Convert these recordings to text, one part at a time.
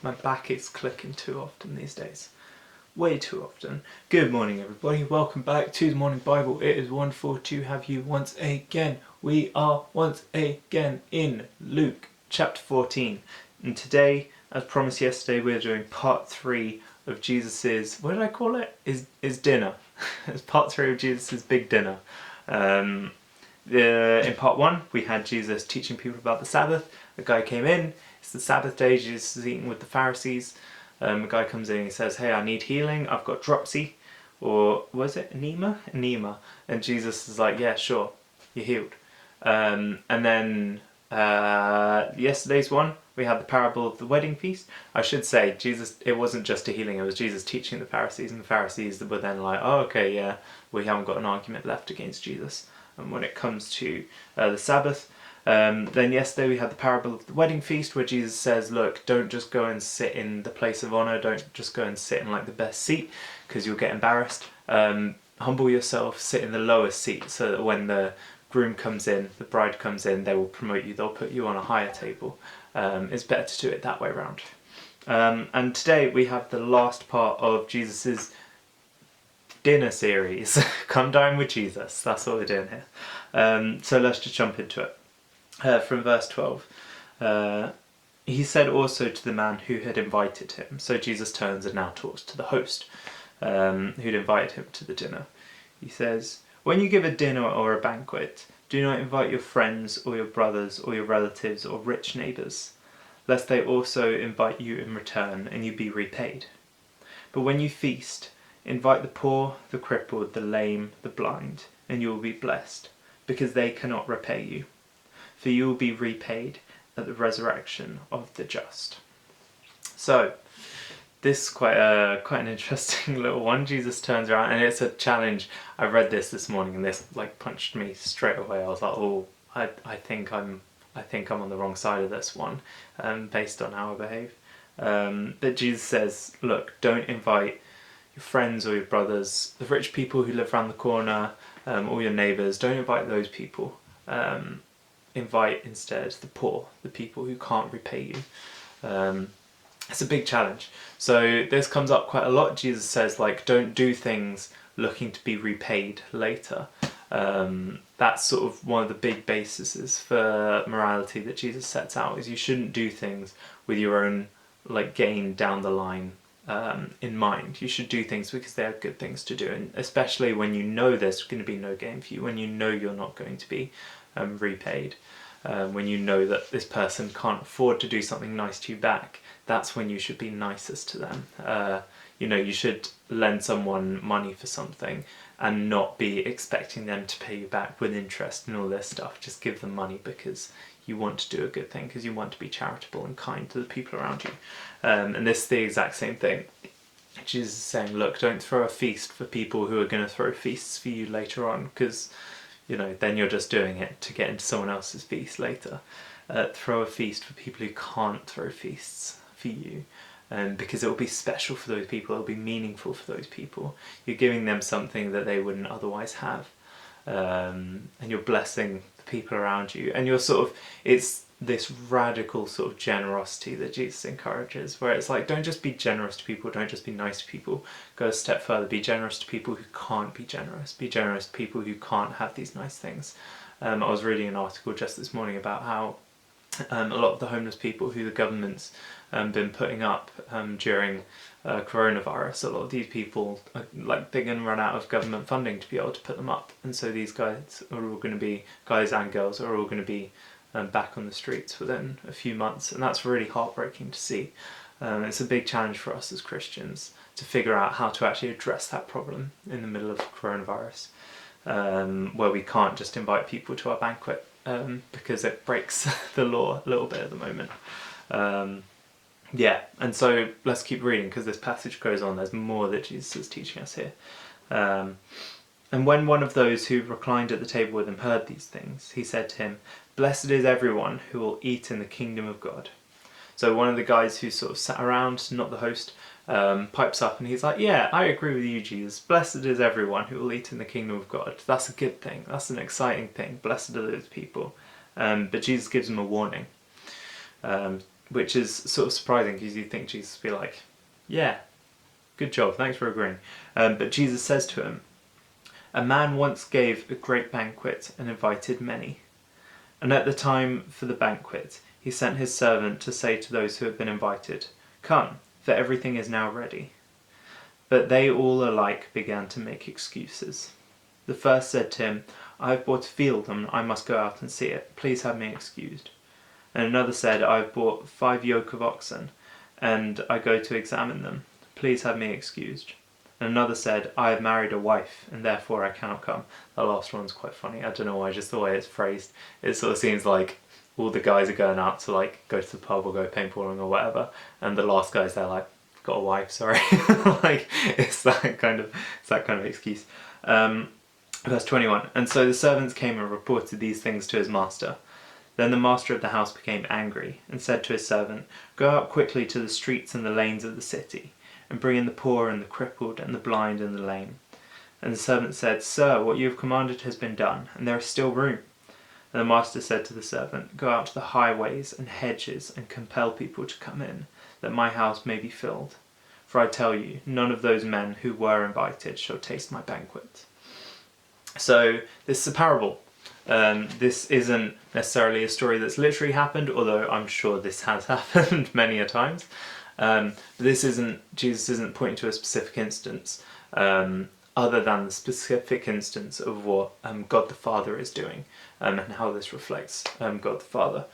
My back is clicking too often these days. Way too often. Good morning, everybody. Welcome back to the Morning Bible. It is wonderful to have you once again. We are once again in Luke chapter 14. And today, as promised yesterday, we're doing part 3 of Jesus's, what did I call it? Is dinner. It's part 3 of Jesus's big dinner. In part 1, we had Jesus teaching people about the Sabbath. A guy came in. It's the Sabbath day. Jesus is eating with the Pharisees. A guy comes in and he says, "Hey, I need healing. I've got dropsy." Or was it anemia? Anemia. And Jesus is like, "Yeah, sure. You're healed." And then yesterday's one, we had the parable of the wedding feast. I should say, Jesus, it wasn't just a healing. It was Jesus teaching the Pharisees. And the Pharisees were then like, "Oh, okay, yeah, we haven't got an argument left against Jesus." And when it comes to the Sabbath, then yesterday we had the parable of the wedding feast where Jesus says, look, don't just go and sit in the place of honour, don't just go and sit in like the best seat because you'll get embarrassed. Humble yourself, sit in the lowest seat so that when the groom comes in, the bride comes in, they will promote you, they'll put you on a higher table. It's better to do it that way around. And today we have the last part of Jesus's dinner series. Come dine with Jesus, that's what we're doing here. So let's just jump into it. From verse 12, he said also to the man who had invited him. So Jesus turns and now talks to the host who'd invited him to the dinner. He says, "When you give a dinner or a banquet, do not invite your friends or your brothers or your relatives or rich neighbours, lest they also invite you in return and you be repaid. But when you feast, invite the poor, the crippled, the lame, the blind, and you will be blessed, because they cannot repay you. For you will be repaid at the resurrection of the just." So, this is quite an interesting little one. Jesus turns around, and it's a challenge. I read this morning, and this punched me straight away. I was like, "Oh, I think I'm on the wrong side of this one, based on how I behave." But Jesus says, "Look, don't invite your friends or your brothers, the rich people who live around the corner, or your neighbours. Don't invite those people. Invite instead the poor, the people who can't repay you." It's a big challenge. So this comes up quite a lot. Jesus says, don't do things looking to be repaid later. That's sort of one of the big bases for morality that Jesus sets out, is you shouldn't do things with your own gain down the line in mind. You should do things because they are good things to do, and especially when you know there's going to be no gain for you, when you know you're not going to be repaid, when you know that this person can't afford to do something nice to you back. That's when you should be nicest to them. You should lend someone money for something and not be expecting them to pay you back with interest and all this stuff. Just give them money because you want to do a good thing, because you want to be charitable and kind to the people around you. And this is the exact same thing. Jesus is saying, look, don't throw a feast for people who are going to throw feasts for you later on, because then you're just doing it to get into someone else's feast later. Throw a feast for people who can't throw feasts for you, because it will be special for those people, it will be meaningful for those people. You're giving them something that they wouldn't otherwise have, and you're blessing the people around you, and it's this radical sort of generosity that Jesus encourages, where it's don't just be generous to people, don't just be nice to people, go a step further, be generous to people who can't be generous to people who can't have these nice things. I was reading an article just this morning about how a lot of the homeless people who the government's been putting up during coronavirus, a lot of these people are, they're going to run out of government funding to be able to put them up, and so these guys are all going to be, guys and girls are all going to be back on the streets within a few months, and that's really heartbreaking to see. It's a big challenge for us as Christians to figure out how to actually address that problem in the middle of coronavirus, where we can't just invite people to our banquet because it breaks the law a little bit at the moment. And so let's keep reading, because this passage goes on. There's more that Jesus is teaching us here. And when one of those who reclined at the table with him heard these things, he said to him, "Blessed is everyone who will eat in the kingdom of God." So one of the guys who sort of sat around, not the host, pipes up and he's like, "Yeah, I agree with you, Jesus. Blessed is everyone who will eat in the kingdom of God." That's a good thing. That's an exciting thing. Blessed are those people. But Jesus gives him a warning. which is sort of surprising because you think Jesus would be like, yeah, good job, thanks for agreeing. But Jesus says to him, "A man once gave a great banquet and invited many. And at the time for the banquet, he sent his servant to say to those who had been invited, 'Come, for everything is now ready.' But they all alike began to make excuses. The first said to him, 'I have bought a field and I must go out and see it. Please have me excused.' And another said, 'I have bought 5 yoke of oxen and I go to examine them. Please have me excused.' And another said, 'I have married a wife and therefore I cannot come.'" The last one's quite funny. I don't know why, just the way it's phrased. It sort of seems like all the guys are going out to like go to the pub or go paintballing or whatever, and the last guy's there like, "Got a wife, sorry." Like it's that kind of excuse. Verse 21. And so the servants came and reported these things to his master. Then the master of the house became angry and said to his servant, "Go out quickly to the streets and the lanes of the city, and bring in the poor and the crippled and the blind and the lame." And the servant said, "Sir, what you have commanded has been done, and there is still room." And the master said to the servant, "Go out to the highways and hedges and compel people to come in, that my house may be filled. For I tell you, none of those men who were invited shall taste my banquet." So this is a parable. This isn't necessarily a story that's literally happened, although I'm sure this has happened many a times. Jesus isn't pointing to a specific instance, other than the specific instance of what God the Father is doing, and how this reflects God the Father.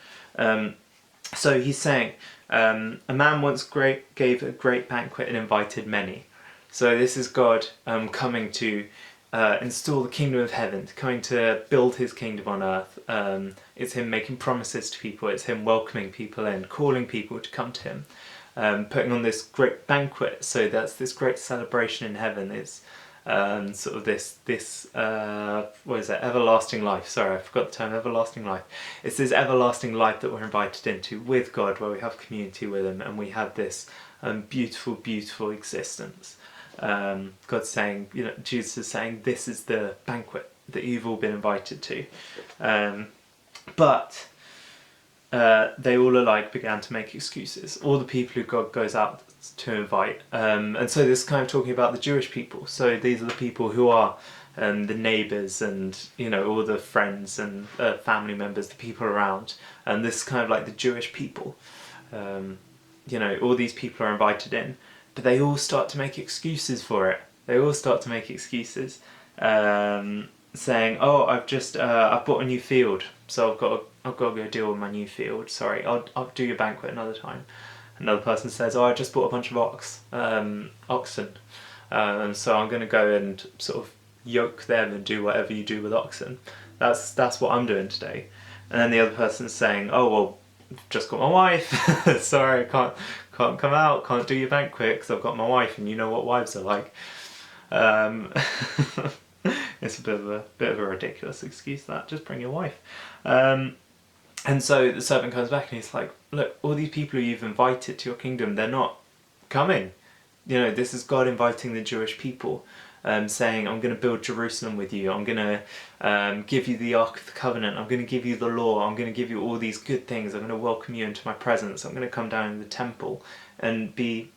So he's saying, a man once gave a great banquet and invited many. So this is God coming to install the kingdom of heaven, coming to build his kingdom on earth. It's him making promises to people, it's him welcoming people in, calling people to come to him, putting on this great banquet. So that's this great celebration in heaven. It's sort of this what is it, everlasting life. Sorry, I forgot the term, everlasting life. It's this everlasting life that we're invited into with God, where we have community with him and we have this beautiful, beautiful existence. God's saying, Jesus is saying, this is the banquet that you've all been invited to. But they all alike began to make excuses. All the people who God goes out to invite. And so this is kind of talking about the Jewish people. So these are the people who are the neighbours and, all the friends and family members, the people around. And this is kind of like the Jewish people. All these people are invited in. But they all start to make excuses for it. They all start to make excuses, saying, "Oh, I've bought a new field, so I've got to go deal with my new field. Sorry, I'll do your banquet another time." Another person says, "Oh, I just bought a bunch of oxen, so I'm going to go and sort of yoke them and do whatever you do with oxen. That's what I'm doing today." And then the other person's saying, "Oh, well, I've just got my wife. Sorry, I can't come out, can't do your banquet because I've got my wife, and you know what wives are like." It's a bit of a ridiculous excuse, that. Just bring your wife. And so the servant comes back and he's like, "Look, all these people who you've invited to your kingdom, they're not coming. This is God inviting the Jewish people, saying, I'm going to build Jerusalem with you. I'm going to give you the Ark of the Covenant. I'm going to give you the law. I'm going to give you all these good things. I'm going to welcome you into my presence. I'm going to come down in the temple and be,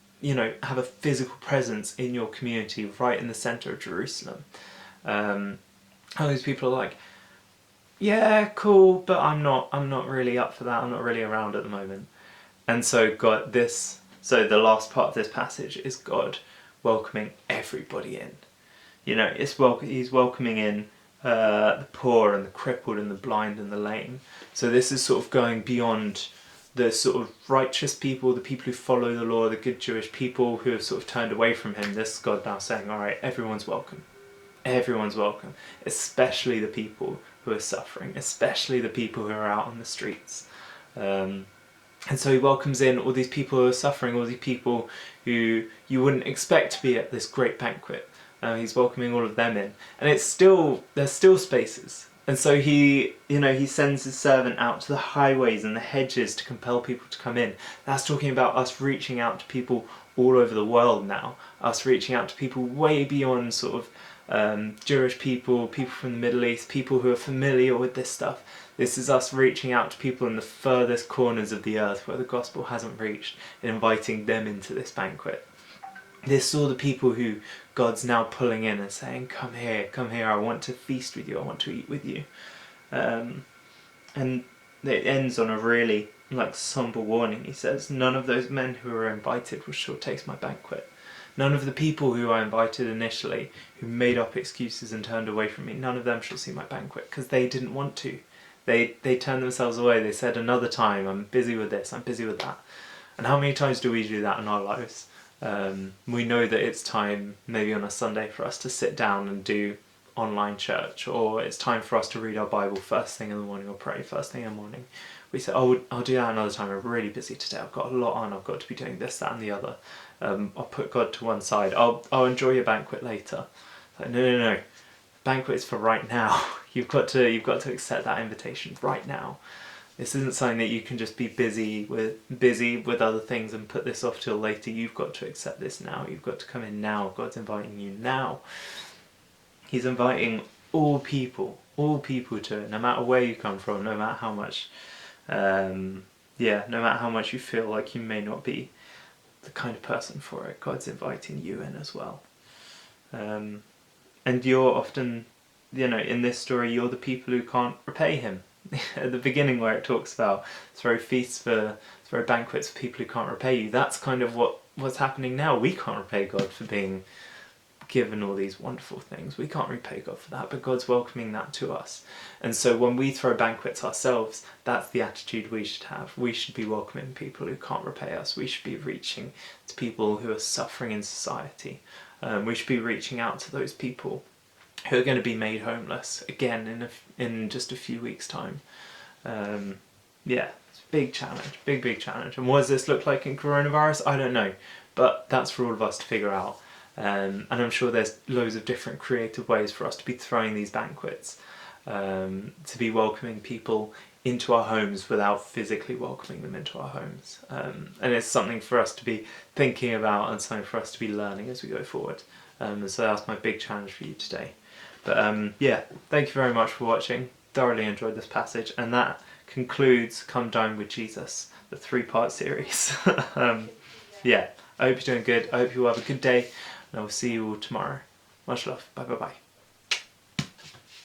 have a physical presence in your community right in the center of Jerusalem." All these people are like, "Yeah, cool, but I'm not really up for that. I'm not really around at the moment." And so so the last part of this passage is God welcoming everybody in. He's welcoming in the poor and the crippled and the blind and the lame. So this is sort of going beyond the sort of righteous people, the people who follow the law, the good Jewish people who have sort of turned away from him. This is God now saying, all right, everyone's welcome. Everyone's welcome, especially the people who are suffering, especially the people who are out on the streets. And so he welcomes in all these people who are suffering, all these people who you wouldn't expect to be at this great banquet. He's welcoming all of them in, and there's still spaces. And so he sends his servant out to the highways and the hedges to compel people to come in. That's talking about us reaching out to people all over the world now. Us reaching out to people way beyond sort of Jewish people from the Middle East, people who are familiar with this stuff. This is us reaching out to people in the furthest corners of the earth where the gospel hasn't reached and inviting them into this banquet. This is all the people who God's now pulling in and saying, come here, I want to feast with you, I want to eat with you. And it ends on a really somber warning. He says, none of those men who were invited will short taste my banquet. None of the people who I invited initially, who made up excuses and turned away from me, none of them shall see my banquet, because they didn't want to. They turned themselves away. They said, another time, I'm busy with this, I'm busy with that. And how many times do we do that in our lives? We know that it's time, maybe on a Sunday, for us to sit down and do online church, or it's time for us to read our Bible first thing in the morning or pray first thing in the morning. We say, oh, I'll do that another time, I'm really busy today, I've got a lot on, I've got to be doing this, that and the other. I'll put God to one side, I'll enjoy your banquet later. It's like, no, banquet is for right now. You've got to accept that invitation right now. This isn't something that you can just be busy with other things and put this off till later. You've got to accept this now. You've got to come in now. God's inviting you now. He's inviting all people to it, no matter where you come from, no matter how much, no matter how much you feel like you may not be the kind of person for it. God's inviting you in as well. And you're often, in this story, you're the people who can't repay him. At the beginning, where it talks about throw banquets for people who can't repay you, that's kind of what's happening now. We can't repay God for being given all these wonderful things. We can't repay God for that, but God's welcoming that to us. And so when we throw banquets ourselves, that's the attitude we should have. We should be welcoming people who can't repay us. We should be reaching to people who are suffering in society. We should be reaching out to those people who are going to be made homeless again in just a few weeks' time. It's a big challenge, big challenge. And what does this look like in coronavirus? I don't know, but that's for all of us to figure out. And I'm sure there's loads of different creative ways for us to be throwing these banquets, to be welcoming people into our homes without physically welcoming them into our homes. And it's something for us to be thinking about and something for us to be learning as we go forward. So that's my big challenge for you today. But thank you very much for watching. Thoroughly enjoyed this passage, and that concludes Come Dine with Jesus, the 3-part series. I hope you're doing good. I hope you have a good day, and I will see you all tomorrow. Much love. Bye.